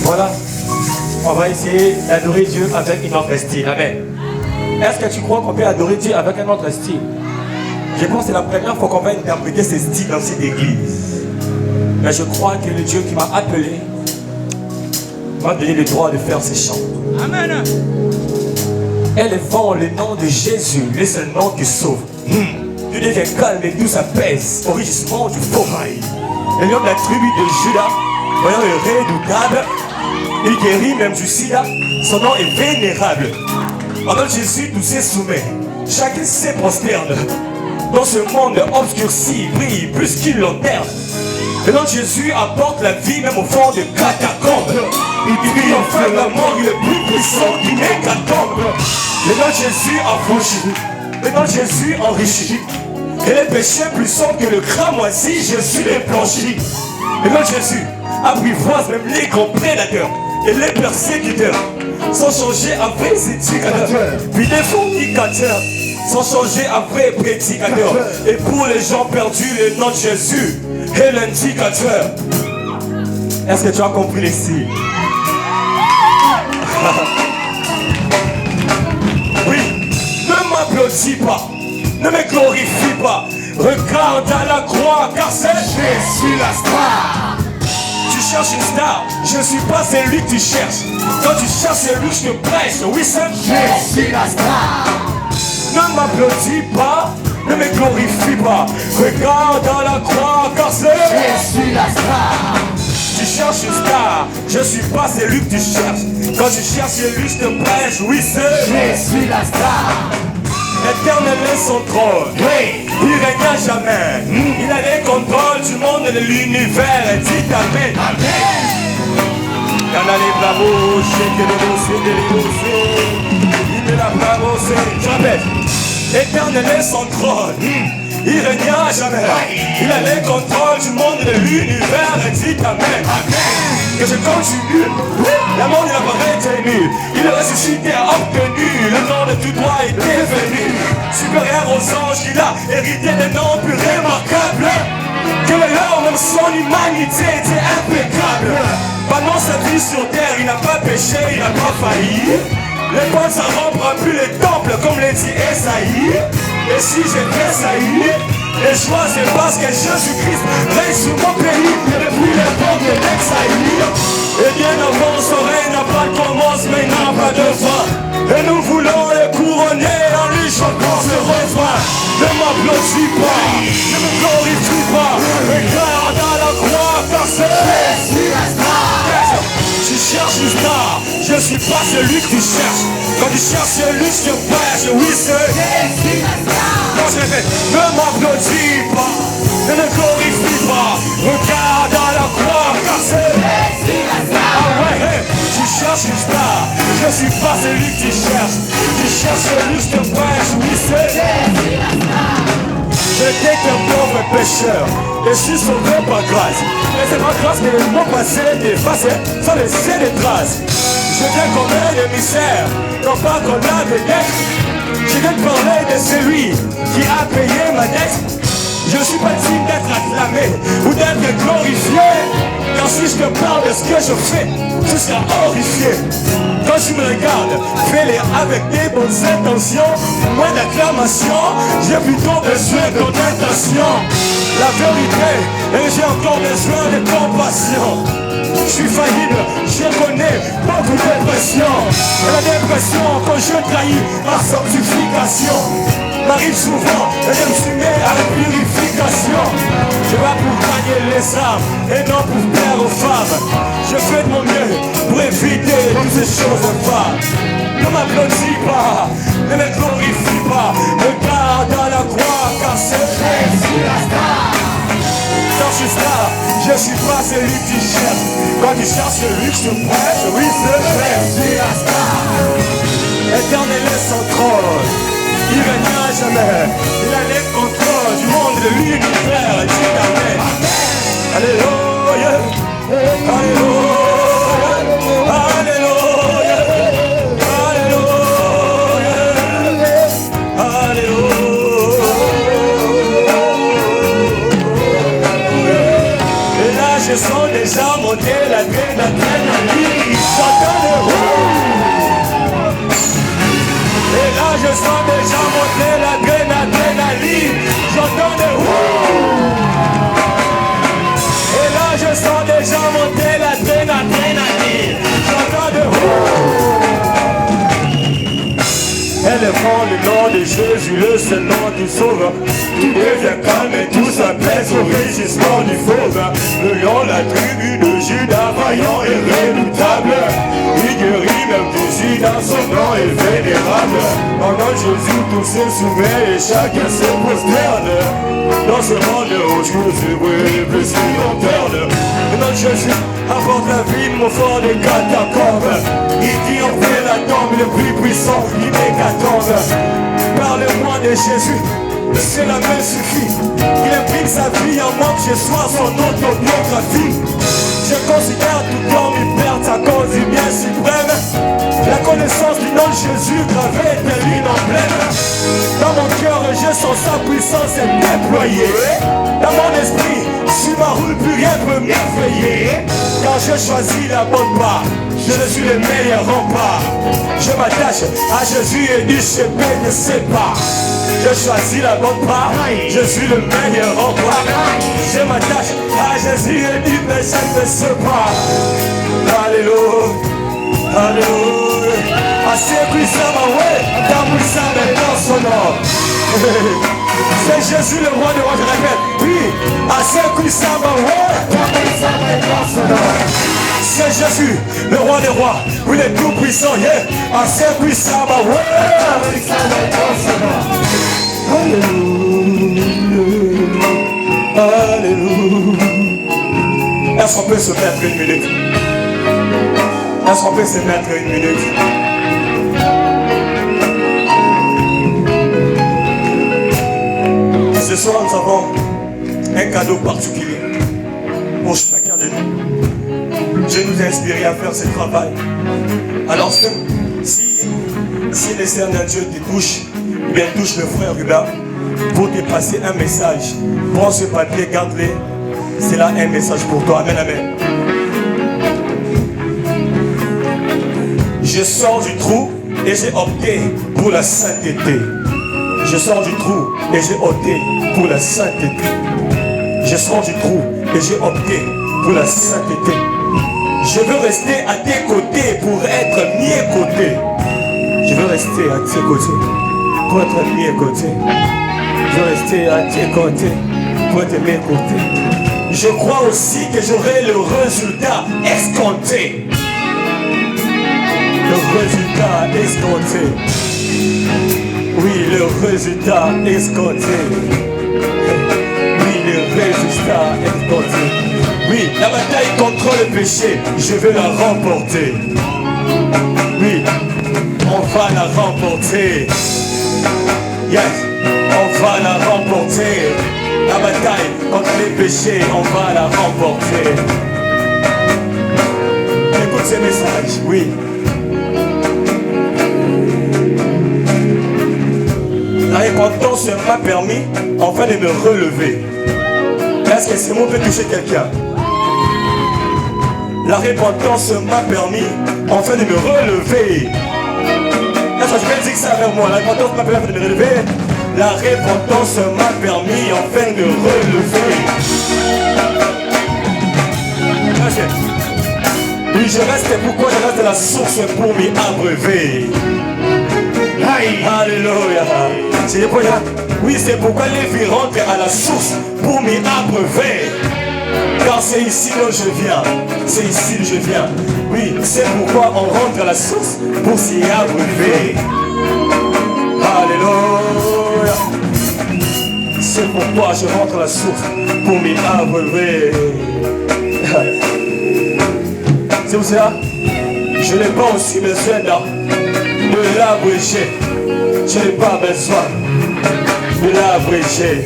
Voilà, on va essayer d'adorer Dieu avec une autre style. Amen. Est-ce que tu crois qu'on peut adorer Dieu avec un autre style? Je pense que c'est la première fois qu'on va interpréter ces styles dans cette église. Mais je crois que le Dieu qui m'a appelé m'a donné le droit de faire ces chants. Amen. Élevons le nom de Jésus, le seul nom qui sauve. Dieu devient calme et doux, apaise au rugissement du forail. Le lion de la tribu de Judas, voyant le redoutable, il guérit même du sida, son nom est vénérable. En nom de Jésus, tout se soumet, chacun se prosterne. Dans ce monde obscurci, brille plus qu'une lanterne. Le nom de Jésus apporte la vie même au fond de catacombes. Il brille enfin la mort, il est plus puissant qu'une hécatombe. Le nom de Jésus affranchit, le nom de Jésus enrichit. Et les péchés plus sombres que le cramoisi, Jésus les blanchit. Le nom de Jésus apprivoise même les grands prédateurs et les persécuteurs, sans changer à vrais éducateurs, puis des fornicateurs, sans changer à vrais prédicateurs. Et pour les gens perdus, le nom de Jésus est l'indicateur. Est-ce que tu as compris les signes? Oui, ne m'applaudis pas, ne me glorifie pas. Regarde à la croix, car c'est Jésus la star. Tu cherches une star, je ne suis pas celui que tu cherches. Quand tu cherches celui que je te prêche, oui c'est Jésus la star. Ne m'applaudis pas, ne me glorifie pas. Regarde à la croix, car c'est Jésus la star. Tu cherches une star, je ne suis pas celui que tu cherches. Quand tu cherches celui que je te prêche, oui c'est Jésus la star. L'éternel est son trône, oui, il règne à jamais. Il a les contrôles du monde et de l'univers. Dis amen. Amen. Il y en a les bravos, il met la bravo, je répète. L'éternel est son trône, il règne à jamais. Il a les contrôles du monde et de l'univers. Dis amen. Amen. Que je continue, la mort il a pas retenu. Il est ressuscité, a obtenu le nom de tout droit est devenu supérieur aux anges, qu'il a hérité des noms plus remarquables que le leur, même son humanité était impeccable. Pendant sa vie sur terre, il n'a pas péché, il n'a pas failli. Les bonnes ça rendra plus les temples comme l'a dit Esaïe. Et si j'ai tressailli, les joies c'est parce que Jésus-Christ règne sur mon pays depuis l'époque de l'exaïe. Et bien avant son règne n'a pas de commencement, il n'a pas de fin. Et nous voulons le couronner en lui chantant ce refrain. Ne m'applaudis pas, ne me glorifie pas. Regarde à la croix car c'est Jésus la star. Tu cherches une star, je suis pas celui que tu cherches. Quand tu cherches celui que je prêche, oui c'est Jésus la star. Non je répète, ne m'applaudis pas, ne me glorifie pas. Regarde à la croix car c'est Jésus la star. Ah ouais, hey, tu cherches une star, je suis pas celui que tu cherches. Tu cherches celui que je te prêche, oui c'est Jésus la star. Je n'étais qu'un pauvre pécheur, et je suis sauvé par grâce. Et c'est par grâce que le mot passé est effacé, sans laisser des traces. Je viens comme un émissaire, non pas qu'on a des dettes. Je viens de parler de celui qui a payé ma dette. Je ne suis pas digne d'être acclamé ou d'être glorifié. Car si je te parle de ce que je fais, tu seras horrifié. Quand tu me regardes, fais-les avec des bonnes intentions. Moins d'acclamation, j'ai plutôt besoin de ton intention. La vérité, et j'ai encore besoin de compassion. Je suis faillible, je connais beaucoup de pression. Et la dépression, quand je trahis ma sanctification, m'arrive souvent et je me suis mis à la purification. Je vais pour gagner les âmes et non pour plaire aux femmes. Je fais de mon mieux pour éviter toutes ces choses femmes. Ne m'applaudis pas, ne me glorifie pas. Regarde à la croix car c'est Jésus la star. Quand je suis star, je suis pas celui que tu cherches. Quand tu cherches celui que je te prêche, oui c'est Jésus la star. Éternel est son trône, il règne à jamais. Il a les contrôles du monde de l'univers. Dis amen. Alléluia, alléluia, alléluia, alléluia, alléluia. Et là je sens des déjà monté l'adrénaline. J'entends le wouh. Et là je sens déjà monter l'adrénaline. J'entends le wouh. Et là je sens déjà monter l'adrénaline. J'entends le wouh. Elle prend le nom de Jésus, le seul nom du sauveur. Tout devient calme et tout s'apaise au rugissement du fauve. Le lion, la tribu de Judas, vaillant et redoutable. Il guérit même Jésus dans son nom est vénérable. Au nom de Jésus, tout se soumet et chacun se prosterne. Dans ce monde où Jésus brille plus qu'une lanterne. Le nom de Jésus apporte la vie, mon fort des catacombes. Il dit on fait la tombe le plus puissant, il n'est qu'attendre. Parle-moi de Jésus, c'est la main suffit. Il imprime sa vie en moi que je sois son autobiographie. Je considère tout comme une perte à cause du bien suprême. La connaissance du nom de Jésus gravé tel une emblème. Dans mon cœur, je sens sa puissance est déployée. Dans mon esprit, sur ma route, plus rien peut m'effrayer. Quand je choisis la bonne part, je suis le meilleur rempart. Je m'attache à Jésus et du chemin ne sépare. Je choisis la bonne part, je suis le meilleur rempart. Je m'attache à Jésus et du péché ne sépare. Alléluia, alléluia. Assez puissant, ouais, dans puissant dans son nom. C'est Jésus le roi de roi, je répète. Oui, assez puissant, ouais, dans puissant dans son nom. C'est Jésus, le roi des rois, oui, le tout puissant, yeah. Assez puissant, ouais, alléluia, alléluia. Est-ce qu'on peut se mettre une minute? Est-ce qu'on peut se mettre une minute? Ce soir, nous avons un cadeau particulier pour chacun de nous. Dieu nous a inspiré à faire ce travail. Alors, si le Seigneur d'un Dieu te touche, bien touche le frère Hubert pour te passer un message. Prends ce papier, garde-le. C'est là un message pour toi. Amen, amen. Je sors du trou et j'ai opté pour la sainteté. Je sors du trou et j'ai opté pour la sainteté. Je sors du trou et j'ai opté pour la sainteté. Je veux rester à tes côtés pour être mis côté. Je veux rester à tes côtés pour être mis côté. Je veux rester à tes côtés pour être mis côté. Je crois aussi que j'aurai le résultat escompté. Le résultat escompté. Oui, le résultat escompté. Oui, le résultat escompté. Oui, la bataille contre le péché, je vais la remporter. Oui, on va la remporter. Yes, on va la remporter. La bataille contre les péchés, on va la remporter. Écoute ces messages, oui. La repentance m'a permis enfin de me relever. Est-ce que ces mots peuvent toucher quelqu'un? La repentance m'a permis enfin de me relever. Est-ce que je vais dire ça avec moi? La repentance m'a permis de me relever. La repentance m'a permis enfin de me relever. Oui, je reste, pourquoi je reste à la source pour m'y abreuver. Alléluia. Oui, c'est pourquoi les filles rentrent à la source pour m'y abreuver. Car c'est ici où je viens. C'est ici où je viens. Oui, c'est pourquoi on rentre à la source pour s'y abreuver. Alléluia. C'est pourquoi je rentre à la source pour m'y abreuver. C'est pour ça, je n'ai pas aussi besoin de l'abréger. Je n'ai pas besoin de l'abréger.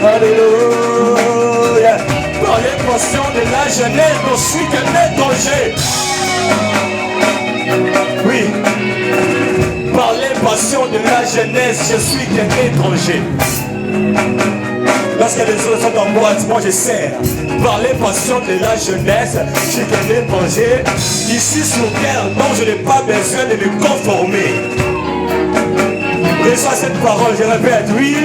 Alléluia. Par les portions de la jeunesse, je suis qu'un étranger. Oui. Par les passions de la jeunesse, je suis qu'un étranger. Lorsqu'il y a des choses qui sont en boîte, moi je sers. Par les passions de la jeunesse, j'ai gagné le manger. Ici sur terre, non, je n'ai pas besoin de me conformer. Reçois cette parole, je répète, oui.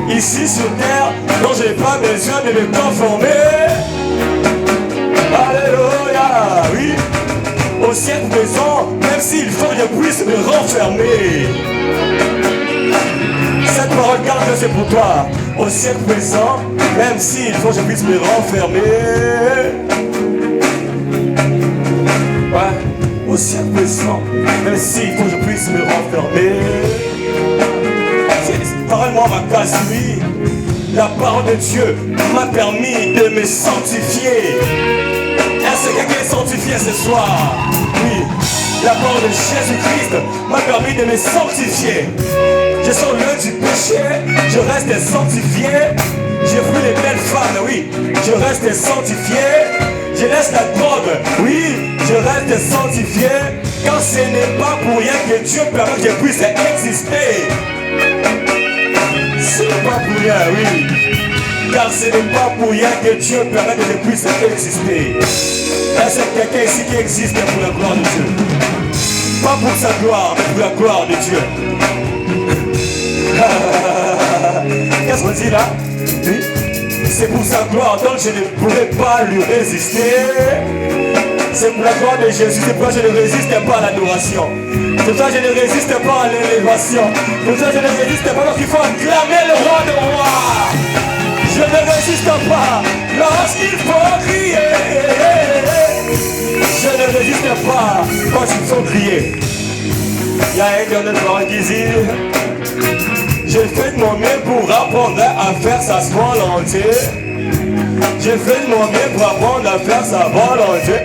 Ici sur terre, non, je n'ai pas besoin de me conformer. Alléluia, oui. Au siècle présent, même s'il faut que je puisse me renfermer. Cette parole, garde, c'est pour toi. Au siècle présent, même s'il faut que je puisse me renfermer. Ouais. Au siècle présent, même s'il faut que je puisse me renfermer. Parole-moi ma casse, oui. La parole de Dieu m'a permis de me sanctifier. Est-ce que quelqu'un est sanctifié ce soir? Oui. La parole de Jésus-Christ m'a permis de me sanctifier. Je sors loin du péché, je reste sanctifié. J'ai vu les belles femmes, oui. Je reste sanctifié. Je laisse la drogue, oui. Je reste sanctifié. Quand ce n'est pas pour rien que Dieu permet que je puisse exister. Ce n'est pas pour rien, oui. Car ce n'est pas pour rien que Dieu permet que je puisse exister. Est-ce que quelqu'un ici qui existe pour la gloire de Dieu? Pas pour sa gloire, mais pour la gloire de Dieu. Qu'est-ce qu'on dit là? Oui. C'est pour sa gloire, donc je ne pourrais pas lui résister. C'est pour la gloire de Jésus, c'est pourquoi je ne résiste pas à l'adoration. C'est pour ça que je ne résiste pas à l'élévation. C'est pour ça que je ne résiste pas, donc il faut acclamer le roi de rois. Je ne résiste pas lorsqu'il faut crier. Je ne résiste pas quand il faut crier. Il y a un gars de parole qui dit: j'ai fait de mon mieux pour apprendre à faire sa volonté. J'ai fait de mon mieux pour apprendre à faire sa volonté.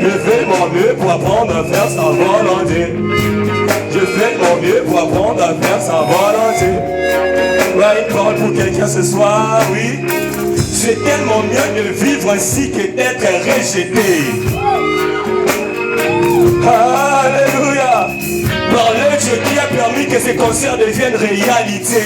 J'ai fait de mon mieux pour apprendre à faire sa volonté. J'ai fait de mon mieux pour apprendre à faire sa volonté. Ouais, une parole pour quelqu'un ce soir, oui. C'est tellement mieux de vivre ainsi que d'être rejeté. Alléluia. Par le Dieu qui a permis que ces concerts deviennent réalité.